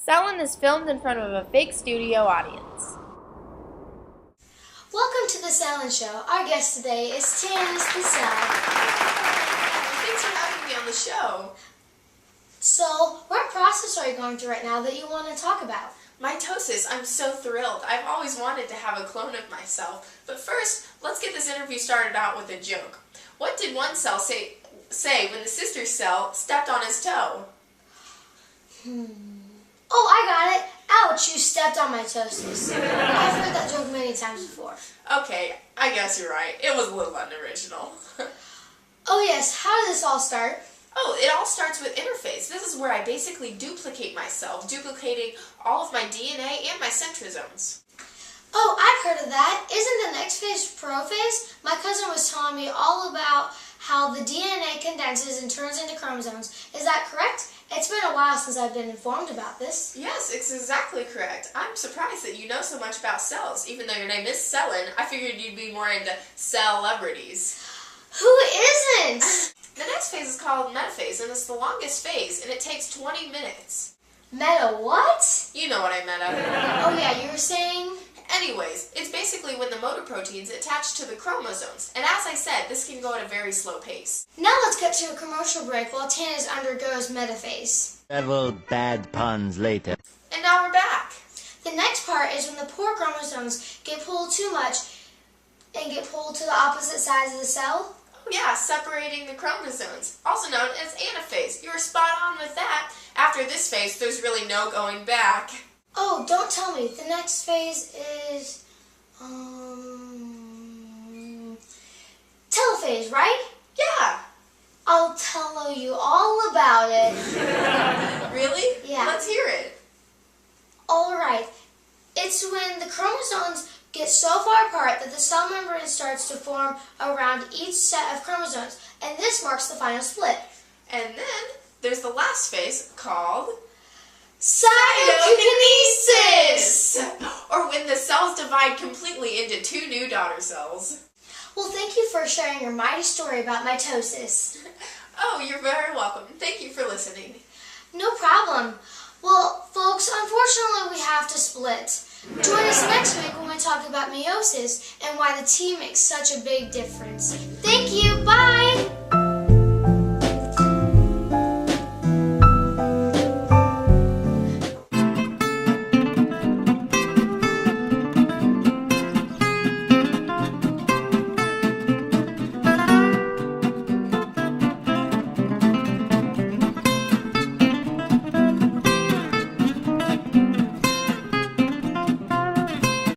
Selin is filmed in front of a fake studio audience. Welcome to the Cell Show. Our guest today is Tannis the Cell. Thanks for having me on the show. So, what process are you going through right now that you want to talk about? Mitosis, I'm so thrilled. I've always wanted to have a clone of myself. But first, let's get this interview started out with a joke. What did one cell say when the sister cell stepped on his toe? Oh, I got it. Ouch, you stepped on mitosis. I've heard that joke many times before. Okay, I guess you're right. It was a little unoriginal. Oh yes, how did this all start? Oh, it all starts with interphase. This is where I basically duplicate myself, duplicating all of my DNA and my centrosomes. Oh, I've heard of that. Isn't the next phase prophase? My cousin was telling me all about how the DNA condenses and turns into chromosomes. Is that correct? It's been a while since I've been informed about this. Yes, it's exactly correct. I'm surprised that you know so much about cells. Even though your name is Selin, I figured you'd be more into celebrities. Who isn't? The next phase is called metaphase, and it's the longest phase, and it takes 20 minutes. Meta what? You know what I meant. Oh yeah, you were saying? Anyways, it's basically when the motor proteins attach to the chromosomes, and as I said, this can go at a very slow pace. Now let's cut to a commercial break while Tannis undergoes metaphase. Several bad puns later. And now we're back. The next part is when the poor chromosomes get pulled too much and get pulled to the opposite sides of the cell. Oh yeah, separating the chromosomes, also known as anaphase. You were spot on with that. After this phase, there's really no going back. Oh, don't tell me. The next phase is, telophase, right? Yeah. I'll tell you all about it. Really? Yeah. Let's hear it. Alright. It's when the chromosomes get so far apart that the cell membrane starts to form around each set of chromosomes, and this marks the final split. And then there's the last phase called Cytokinesis! or when the cells divide completely into two new daughter cells. Well, thank you for sharing your mighty story about mitosis. Oh, you're very welcome. Thank you for listening. No problem. Well, folks, unfortunately we have to split. Join us next week when we talk about meiosis and why the T makes such a big difference. Thank you. Bye.